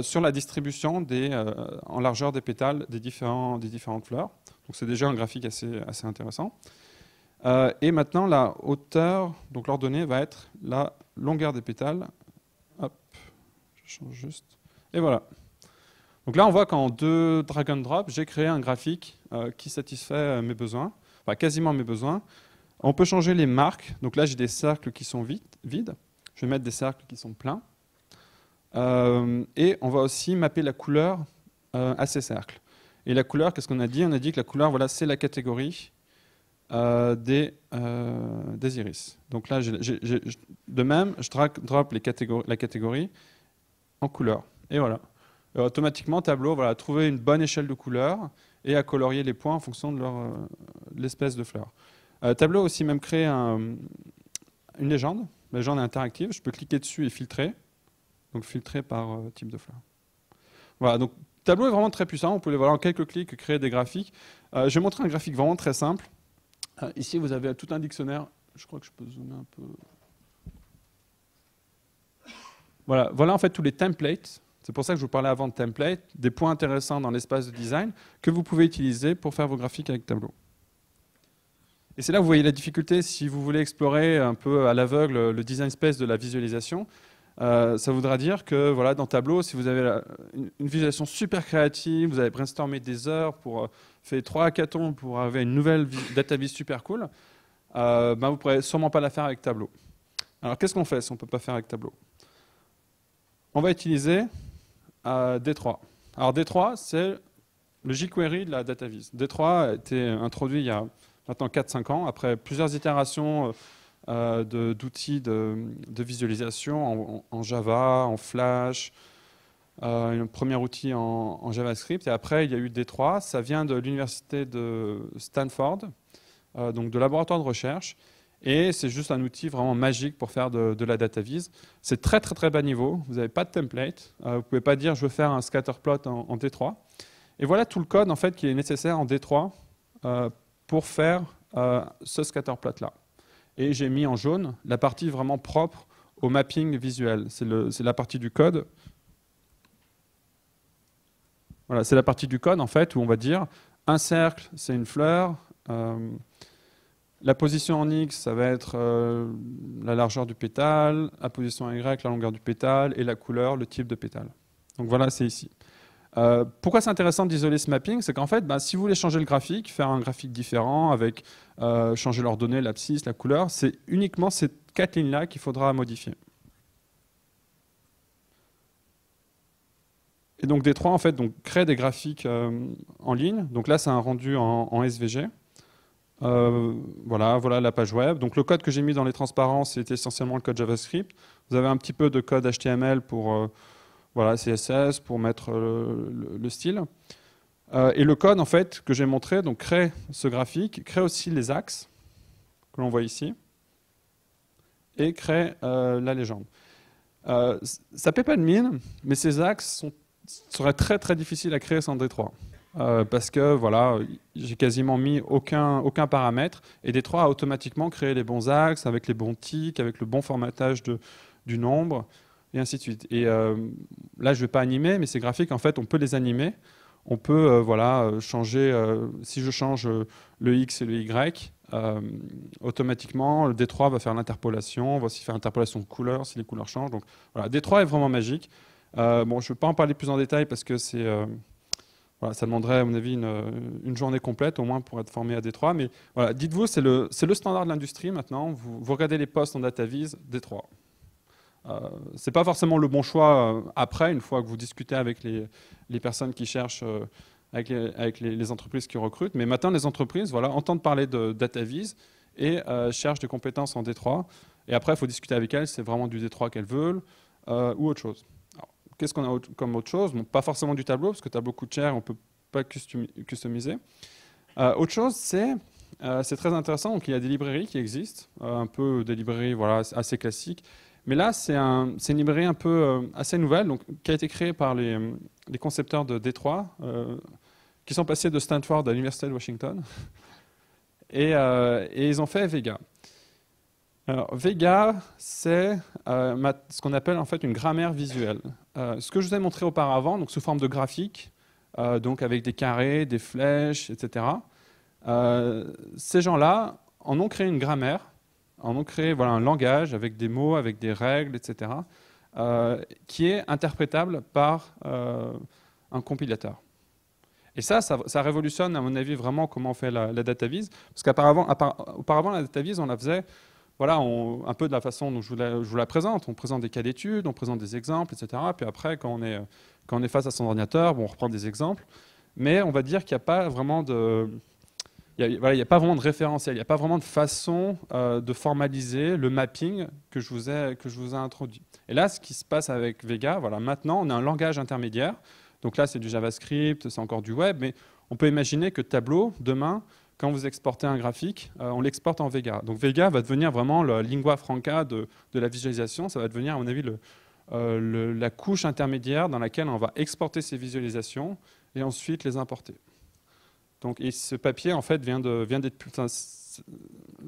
sur la distribution en largeur des pétales des différentes fleurs. Donc c'est déjà un graphique assez intéressant. Et maintenant, la hauteur, donc l'ordonnée va être la longueur des pétales. Hop, je change juste. Et voilà. Donc là, on voit qu'en 2 drag and drop, j'ai créé un graphique qui satisfait mes besoins, enfin quasiment mes besoins. On peut changer les marques. Donc là, j'ai des cercles qui sont vides. Je vais mettre des cercles qui sont pleins. Et on va aussi mapper la couleur à ces cercles. Et la couleur, qu'est-ce qu'on a dit? On a dit que la couleur, voilà, c'est la catégorie des iris. Donc là, de même, je drop la catégorie en couleur. Et voilà. Automatiquement, Tableau va trouver une bonne échelle de couleurs et à colorier les points en fonction de l'espèce de fleur. Tableau a aussi même créé une légende. La légende est interactive. Je peux cliquer dessus et filtrer. Donc filtrer par type de fleur. Voilà, donc Tableau est vraiment très puissant. Vous pouvez en quelques clics créer des graphiques. Je vais montrer un graphique vraiment très simple. Ici, vous avez tout un dictionnaire. Je crois que je peux zoomer un peu. Voilà en fait tous les templates. C'est pour ça que je vous parlais avant de templates, des points intéressants dans l'espace de design que vous pouvez utiliser pour faire vos graphiques avec Tableau. Et c'est là où vous voyez la difficulté si vous voulez explorer un peu à l'aveugle le design space de la visualisation. Ça voudra dire que voilà, dans Tableau, si vous avez une visualisation super créative, vous avez brainstormé des heures pour faire 3 hackathons pour avoir une nouvelle data vis super cool, vous ne pourrez sûrement pas la faire avec Tableau. Alors qu'est-ce qu'on fait si on ne peut pas faire avec Tableau? On va utiliser D3. Alors D3, c'est le jQuery de la data vis. D3 a été introduit il y a maintenant 4-5 ans, après plusieurs itérations d'outils de visualisation en Java, en Flash, un premier outil en JavaScript. Et après, il y a eu D3. Ça vient de l'université de Stanford, donc de laboratoire de recherche. Et c'est juste un outil vraiment magique pour faire de la data vis. C'est très, très, très bas niveau. Vous n'avez pas de template. Vous ne pouvez pas dire je veux faire un scatterplot en D3. Et voilà tout le code en fait, qui est nécessaire en D3 pour faire ce scatterplot-là. Et j'ai mis en jaune la partie vraiment propre au mapping visuel. C'est la partie du code. Voilà, c'est la partie du code en fait où on va dire un cercle, c'est une fleur. La position en X, ça va être la largeur du pétale. La position en Y, la longueur du pétale. Et la couleur, le type de pétale. Donc voilà, c'est ici. Pourquoi c'est intéressant d'isoler ce mapping? C'est qu'en fait, si vous voulez changer le graphique, faire un graphique différent, avec changer l'ordonnée, l'abscisse, la couleur, c'est uniquement ces 4 lignes-là qu'il faudra modifier. Et donc D3 en fait crée des graphiques en ligne. Donc là c'est un rendu en SVG. Voilà la page web. Donc le code que j'ai mis dans les transparences c'est essentiellement le code JavaScript. Vous avez un petit peu de code HTML pour CSS pour mettre le style. Et le code en fait que j'ai montré donc crée ce graphique, crée aussi les axes que l'on voit ici et crée la légende. Ça paie pas de mine, mais ces axes seraient très très difficiles à créer sans D3. Parce que voilà, j'ai quasiment mis aucun paramètre et D3 a automatiquement créé les bons axes avec les bons tics, avec le bon formatage du nombre et ainsi de suite. Et là, je ne vais pas animer, mais ces graphiques, en fait, on peut les animer. On peut changer, si je change le X et le Y, automatiquement, le D3 va faire l'interpolation, va aussi faire l'interpolation de couleurs si les couleurs changent. Donc voilà, D3 est vraiment magique. Bon, je ne vais pas en parler plus en détail parce que voilà, ça demanderait, à mon avis, une journée complète, au moins, pour être formé à D3. Mais voilà, dites-vous, c'est le standard de l'industrie maintenant. Vous regardez les postes en DataVis, D3. C'est pas forcément le bon choix après, une fois que vous discutez avec les personnes qui cherchent, avec les entreprises qui recrutent. Mais maintenant, les entreprises entendent parler de DataVis et cherchent des compétences en D3. Et après, il faut discuter avec elles, c'est vraiment du D3 qu'elles veulent ou autre chose. Qu'est-ce qu'on a comme autre chose? Bon, pas forcément du tableau, parce que tableau coûte cher, on ne peut pas customiser. Autre chose, c'est très intéressant. Donc, il y a des librairies qui existent, un peu des librairies assez classiques. Mais là, c'est une librairie un peu assez nouvelle, donc, qui a été créée par les concepteurs de D3, qui sont passés de Stanford à l'Université de Washington. Et ils ont fait Vega. Alors, Vega, c'est ce qu'on appelle en fait une grammaire visuelle. Ce que je vous ai montré auparavant, donc sous forme de graphique, donc avec des carrés, des flèches, etc. Ces gens-là en ont créé une grammaire, en ont créé un langage avec des mots, avec des règles, etc., qui est interprétable par un compilateur. Et ça révolutionne, à mon avis, vraiment comment on fait la DataVis. Parce qu'auparavant, la DataVis, on la faisait un peu de la façon dont je vous la présente. On présente des cas d'études, on présente des exemples, etc. Puis après, quand on est face à son ordinateur, on reprend des exemples. Mais on va dire qu'il n'y a pas vraiment de... Il n'y a pas vraiment de référentiel, il n'y a pas vraiment de façon de formaliser le mapping que je vous ai introduit. Et là, ce qui se passe avec Vega, maintenant, on a un langage intermédiaire. Donc là, c'est du JavaScript, c'est encore du web, mais on peut imaginer que Tableau, demain, quand vous exportez un graphique, on l'exporte en Vega. Donc Vega va devenir vraiment la lingua franca de la visualisation. Ça va devenir, à mon avis, la couche intermédiaire dans laquelle on va exporter ces visualisations et ensuite les importer. Donc, et ce papier, en fait, vient d'être...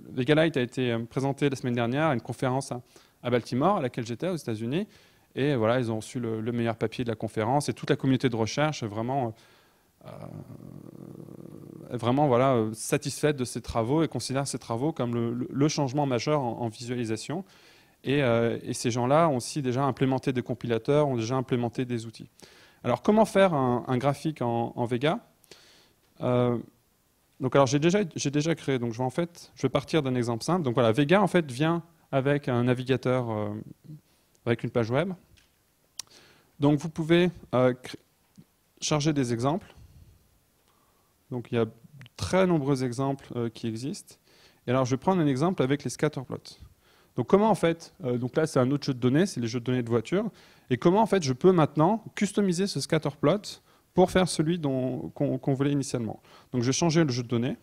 Vega Lite a été présenté la semaine dernière à une conférence à Baltimore, à laquelle j'étais, aux États-Unis. Et voilà, ils ont reçu le meilleur papier de la conférence. Et toute la communauté de recherche est vraiment satisfaite de ces travaux et considère ces travaux comme le changement majeur en visualisation. Et ces gens-là ont aussi déjà implémenté des compilateurs, ont déjà implémenté des outils. Alors, comment faire un graphique en Vega? Donc, alors, j'ai déjà créé. Donc, je vais partir d'un exemple simple. Donc, voilà, Vega, en fait, vient avec un navigateur, avec une page web. Donc, vous pouvez charger des exemples. Donc, il y a de très nombreux exemples qui existent. Et alors, je vais prendre un exemple avec les scatterplots. Donc, comment en fait, donc là, c'est un autre jeu de données, c'est les jeux de données de voitures. Et comment en fait, je peux maintenant customiser ce scatterplot pour faire celui qu'on voulait initialement. Donc, je vais changer le jeu de données.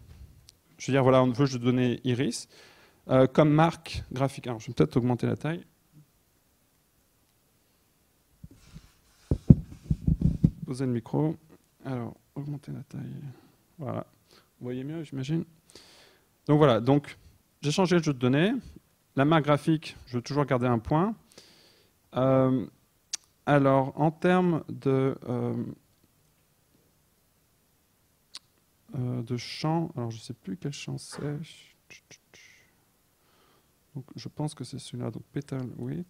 Je vais dire, voilà, on veut le jeu de données Iris. Comme marque graphique. Alors, je vais peut-être augmenter la taille. Poser le micro. Alors, augmenter la taille. Voilà. Vous voyez mieux, j'imagine. Donc voilà, donc j'ai changé le jeu de données. La marque graphique, je veux toujours garder un point. Alors, en termes de champ, alors je ne sais plus quel champ c'est. Donc, je pense que c'est celui-là, donc petal width.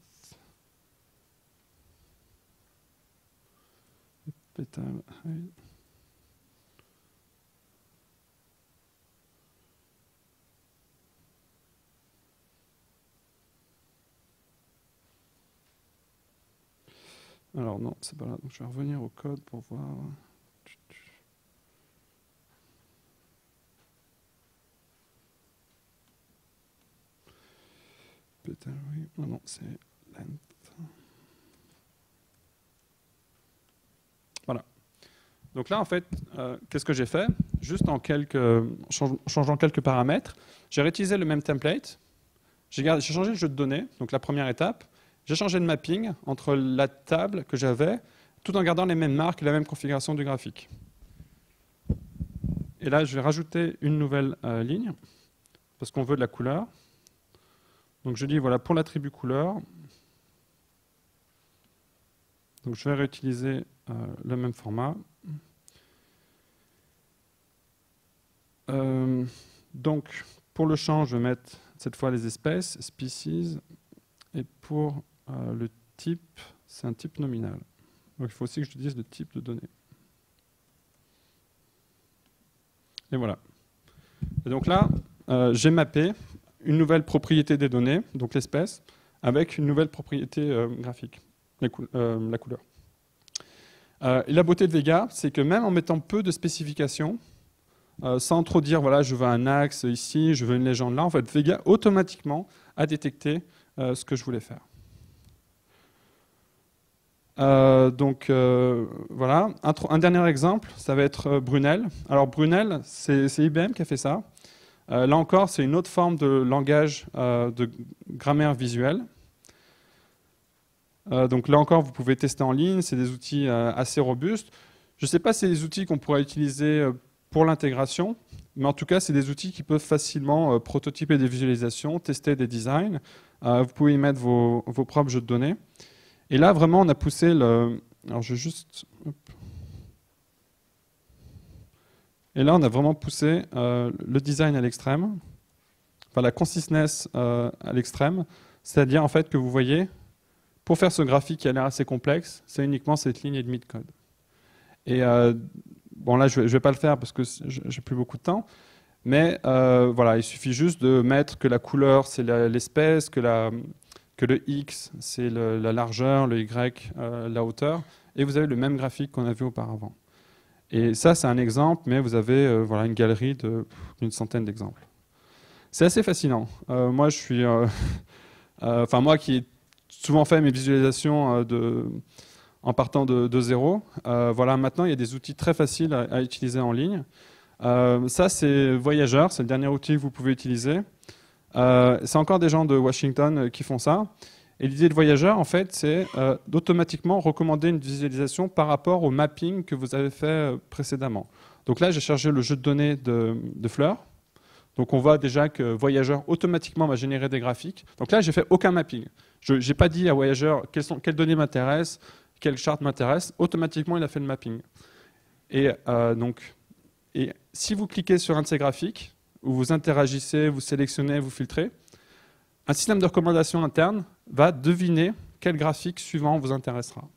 Pétale, height. Alors non, c'est pas là. Donc je vais revenir au code pour voir. Pétale, oui. Non, non, c'est length. Voilà. Donc là, en fait, qu'est-ce que j'ai fait? Juste en changeant quelques paramètres, j'ai réutilisé le même template. J'ai changé le jeu de données, donc la première étape. J'ai changé le mapping entre la table que j'avais, tout en gardant les mêmes marques et la même configuration du graphique. Et là, je vais rajouter une nouvelle ligne, parce qu'on veut de la couleur. Donc je dis, voilà, pour l'attribut couleur, donc je vais réutiliser le même format. Donc, pour le champ, je vais mettre cette fois les espèces, species, et pour le type, c'est un type nominal. Donc il faut aussi que je dise le type de données. Et voilà. Et donc là, j'ai mappé une nouvelle propriété des données, donc l'espèce, avec une nouvelle propriété graphique, la couleur. Et la beauté de Vega, c'est que même en mettant peu de spécifications, sans trop dire, voilà, je veux un axe ici, je veux une légende là, en fait, Vega automatiquement a détecté ce que je voulais faire. Voilà, un dernier exemple, ça va être Brunel. Alors Brunel, c'est IBM qui a fait ça. Là encore, c'est une autre forme de langage de grammaire visuelle. Donc là encore, vous pouvez tester en ligne, c'est des outils assez robustes. Je ne sais pas si c'est des outils qu'on pourrait utiliser pour l'intégration, mais en tout cas, c'est des outils qui peuvent facilement prototyper des visualisations, tester des designs. Vous pouvez y mettre vos propres jeux de données. Et là, vraiment, on a poussé le... Alors, je vais juste... Hop. Et là, on a vraiment poussé le design à l'extrême, enfin la consistence à l'extrême, c'est-à-dire en fait que vous voyez, pour faire ce graphique qui a l'air assez complexe, c'est uniquement cette ligne et demie de code. Et bon, là, je ne vais pas le faire parce que j'ai plus beaucoup de temps, mais voilà, il suffit juste de mettre que la couleur, c'est l'espèce, que le X, c'est la largeur, le Y, la hauteur, et vous avez le même graphique qu'on a vu auparavant. Et ça, c'est un exemple, mais vous avez voilà, une galerie d'une centaine d'exemples. C'est assez fascinant. Moi, je suis, enfin moi qui ai souvent fait mes visualisations en partant de zéro, voilà, maintenant il y a des outils très faciles à utiliser en ligne. Ça, c'est Voyageur, c'est le dernier outil que vous pouvez utiliser. C'est encore des gens de Washington qui font ça. Et l'idée de Voyageur, en fait, c'est d'automatiquement recommander une visualisation par rapport au mapping que vous avez fait précédemment. Donc là, j'ai chargé le jeu de données de fleurs. Donc on voit déjà que Voyageur automatiquement va générer des graphiques. Donc là, j'ai fait aucun mapping. Je n'ai pas dit à Voyageur quelles données m'intéressent, quelle charte m'intéresse. Automatiquement, il a fait le mapping. Et si vous cliquez sur un de ces graphiques, où vous interagissez, vous sélectionnez, vous filtrez, un système de recommandation interne va deviner quel graphique suivant vous intéressera.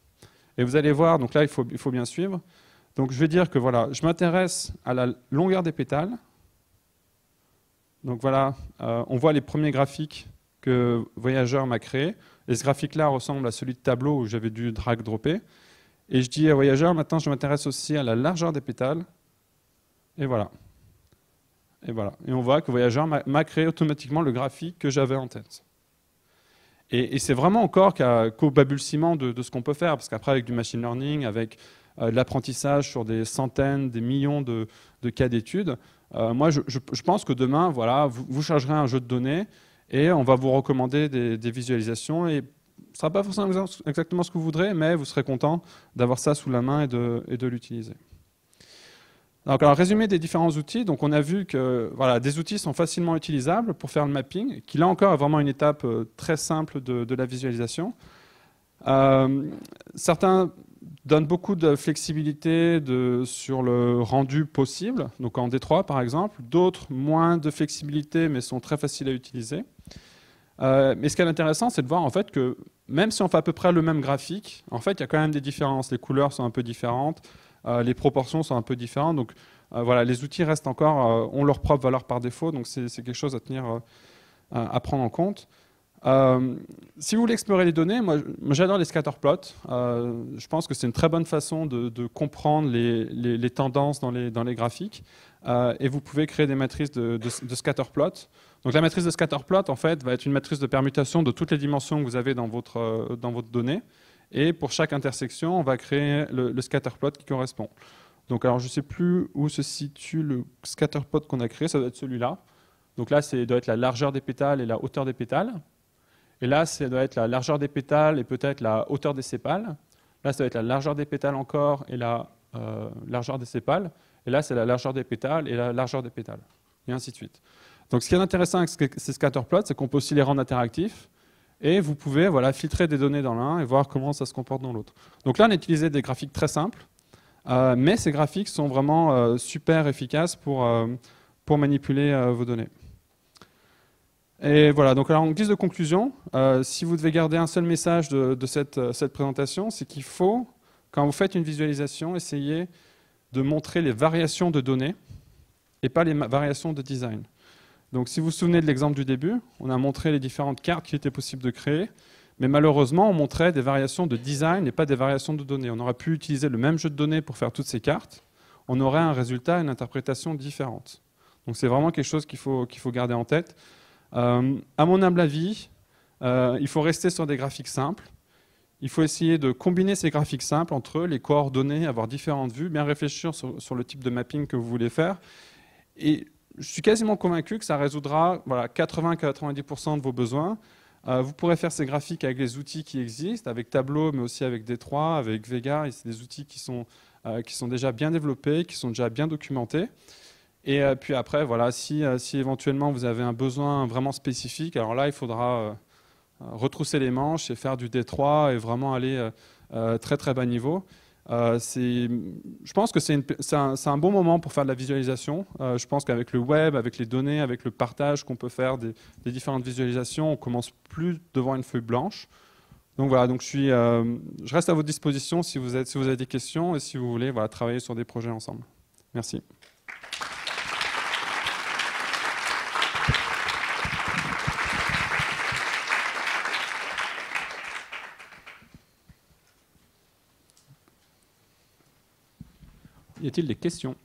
Et vous allez voir, donc là, il faut bien suivre. Donc je vais dire que voilà, je m'intéresse à la longueur des pétales. Donc voilà, on voit les premiers graphiques que Voyageur m'a créés. Et ce graphique-là ressemble à celui de tableau où j'avais dû drag-dropper. Et je dis à Voyageur, maintenant je m'intéresse aussi à la largeur des pétales. Et voilà. Et voilà. Et on voit que Voyageur m'a créé automatiquement le graphique que j'avais en tête. Et c'est vraiment encore qu'au balbutiement de ce qu'on peut faire, parce qu'après avec du machine learning, avec de l'apprentissage sur des centaines, des millions de cas d'études, moi je pense que demain, voilà, vous chargerez un jeu de données et on va vous recommander des visualisations et ce ne sera pas forcément exactement ce que vous voudrez, mais vous serez content d'avoir ça sous la main et de l'utiliser. Donc, alors, résumé des différents outils, donc on a vu que voilà, des outils sont facilement utilisables pour faire le mapping, qui là encore est vraiment une étape très simple de la visualisation. Certains donnent beaucoup de flexibilité sur le rendu possible, donc en D3 par exemple, d'autres moins de flexibilité mais sont très faciles à utiliser. Mais ce qui est intéressant, c'est de voir en fait que même si on fait à peu près le même graphique, en fait, il y a quand même des différences. Les couleurs sont un peu différentes, les proportions sont un peu différentes. Donc voilà, les outils restent encore, ont leur propre valeur par défaut. Donc c'est quelque chose à tenir, à prendre en compte. Si vous voulez explorer les données, moi j'adore les scatterplots. Je pense que c'est une très bonne façon de comprendre les tendances dans les graphiques. Et vous pouvez créer des matrices de scatterplot. Donc la matrice de scatterplot, en fait, va être une matrice de permutation de toutes les dimensions que vous avez dans votre donnée. Et pour chaque intersection, on va créer le scatterplot qui correspond. Donc alors je ne sais plus où se situe le scatterplot qu'on a créé, ça doit être celui-là. Donc là, ça doit être la largeur des pétales et la hauteur des pétales. Et là, ça doit être la largeur des pétales et peut-être la hauteur des sépales. Là, ça doit être la largeur des pétales encore et la largeur des sépales. Et là, c'est la largeur des pétales et la largeur des pétales. Et ainsi de suite. Donc, ce qui est intéressant avec ces scatterplots, c'est qu'on peut aussi les rendre interactifs. Et vous pouvez filtrer des données dans l'un et voir comment ça se comporte dans l'autre. Donc là, on a utilisé des graphiques très simples. Mais ces graphiques sont vraiment super efficaces pour manipuler vos données. Et voilà, donc alors en guise de conclusion, si vous devez garder un seul message de cette présentation, c'est qu'il faut, quand vous faites une visualisation, essayer de montrer les variations de données et pas les variations de design. Donc si vous vous souvenez de l'exemple du début, on a montré les différentes cartes qu'il était possible de créer, mais malheureusement on montrait des variations de design et pas des variations de données. On aurait pu utiliser le même jeu de données pour faire toutes ces cartes, on aurait un résultat, une interprétation différente. Donc c'est vraiment quelque chose qu'il faut garder en tête. À mon humble avis, il faut rester sur des graphiques simples. Il faut essayer de combiner ces graphiques simples entre eux, les coordonnées, avoir différentes vues, bien réfléchir sur le type de mapping que vous voulez faire. Et je suis quasiment convaincu que ça résoudra 80-90% de vos besoins. Vous pourrez faire ces graphiques avec les outils qui existent, avec Tableau, mais aussi avec D3, avec Vega. Et c'est des outils qui sont déjà bien développés, qui sont déjà bien documentés. Et puis après, si éventuellement vous avez un besoin vraiment spécifique, alors là, il faudra retrousser les manches et faire du D3 et vraiment aller très très bas niveau. Je pense que c'est un bon moment pour faire de la visualisation. Je pense qu'avec le web, avec les données, avec le partage qu'on peut faire des différentes visualisations, on commence plus devant une feuille blanche. Donc voilà, donc je reste à votre disposition si vous avez des questions et si vous voulez travailler sur des projets ensemble. Merci. Y a-t-il des questions?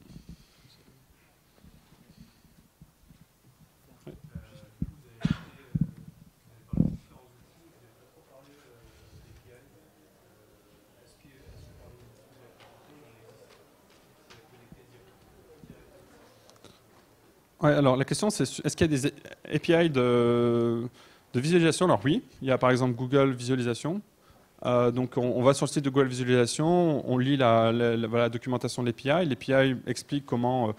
Ouais, alors la question c'est est-ce qu'il y a des API de visualisation? Alors oui, il y a par exemple Google Visualisation. Donc on va sur le site de Google Visualisation, on lit la documentation de l'API. L'API explique comment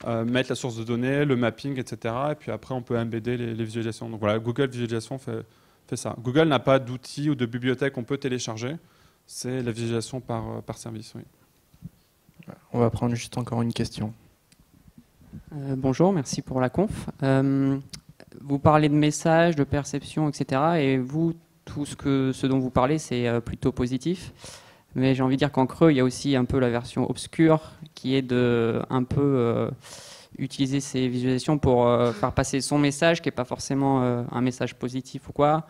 mettre la source de données, le mapping, etc. Et puis après on peut embedder les visualisations. Donc voilà, Google Visualisation fait ça. Google n'a pas d'outils ou de bibliothèque qu'on peut télécharger. C'est la visualisation par service. Oui. On va prendre juste encore une question. Bonjour, merci pour la conf. Vous parlez de messages, de perception, etc. Et vous, tout ce dont vous parlez, c'est plutôt positif. Mais j'ai envie de dire qu'en creux, il y a aussi un peu la version obscure qui est de un peu utiliser ces visualisations pour faire passer son message, qui n'est pas forcément un message positif ou quoi.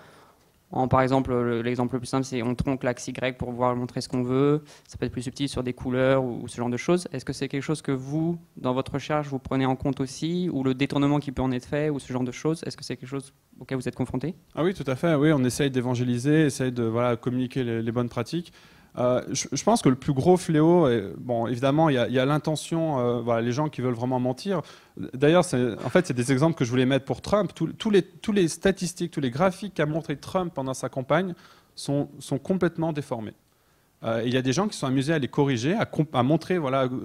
Par exemple, l'exemple le plus simple, c'est on tronque l'axe Y pour pouvoir montrer ce qu'on veut. Ça peut être plus subtil sur des couleurs ou ce genre de choses. Est-ce que c'est quelque chose que vous, dans votre recherche, vous prenez en compte aussi, ou le détournement qui peut en être fait, ou ce genre de choses? Est-ce que c'est quelque chose auquel vous êtes confronté? Ah oui, tout à fait. Oui, on essaye d'évangéliser, essaye de communiquer les bonnes pratiques. Je pense que le plus gros fléau, bon, évidemment, il y a l'intention, les gens qui veulent vraiment mentir. D'ailleurs, en fait, c'est des exemples que je voulais mettre pour Trump. Tous les statistiques, tous les graphiques qu'a montré Trump pendant sa campagne sont complètement déformés. Il y a des gens qui sont amusés à les corriger, à montrer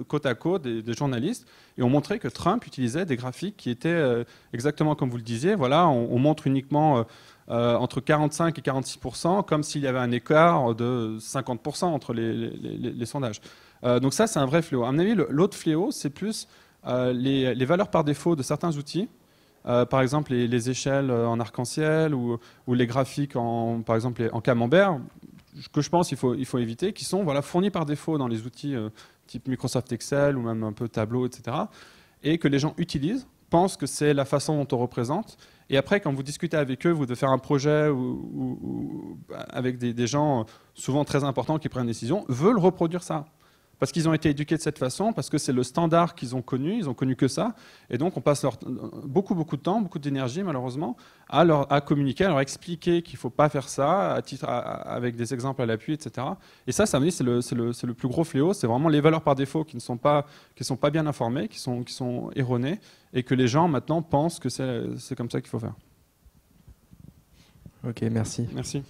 côte à côte des journalistes, et ont montré que Trump utilisait des graphiques qui étaient exactement comme vous le disiez. On montre uniquement entre 45 et 46%, comme s'il y avait un écart de 50% entre les sondages. Donc ça, c'est un vrai fléau. À mon avis, l'autre fléau, c'est plus les valeurs par défaut de certains outils par exemple les échelles en arc-en-ciel ou les graphiques par exemple en camembert, que je pense qu'il faut éviter, qui sont fournis par défaut dans les outils type Microsoft Excel ou même un peu Tableau, etc. Et que les gens utilisent, pensent que c'est la façon dont on représente. Et après, quand vous discutez avec eux, vous devez faire un projet ou avec des gens souvent très importants qui prennent une décision, veulent reproduire ça. Parce qu'ils ont été éduqués de cette façon, parce que c'est le standard qu'ils ont connu, ils ont connu que ça. Et donc, on passe beaucoup de temps, beaucoup d'énergie, malheureusement, à communiquer, à leur expliquer qu'il ne faut pas faire ça, avec des exemples à l'appui, etc. Et ça, c'est le plus gros fléau. C'est vraiment les valeurs par défaut qui ne sont pas bien informées, qui sont erronées, et que les gens, maintenant, pensent que c'est comme ça qu'il faut faire. Ok, merci. Merci.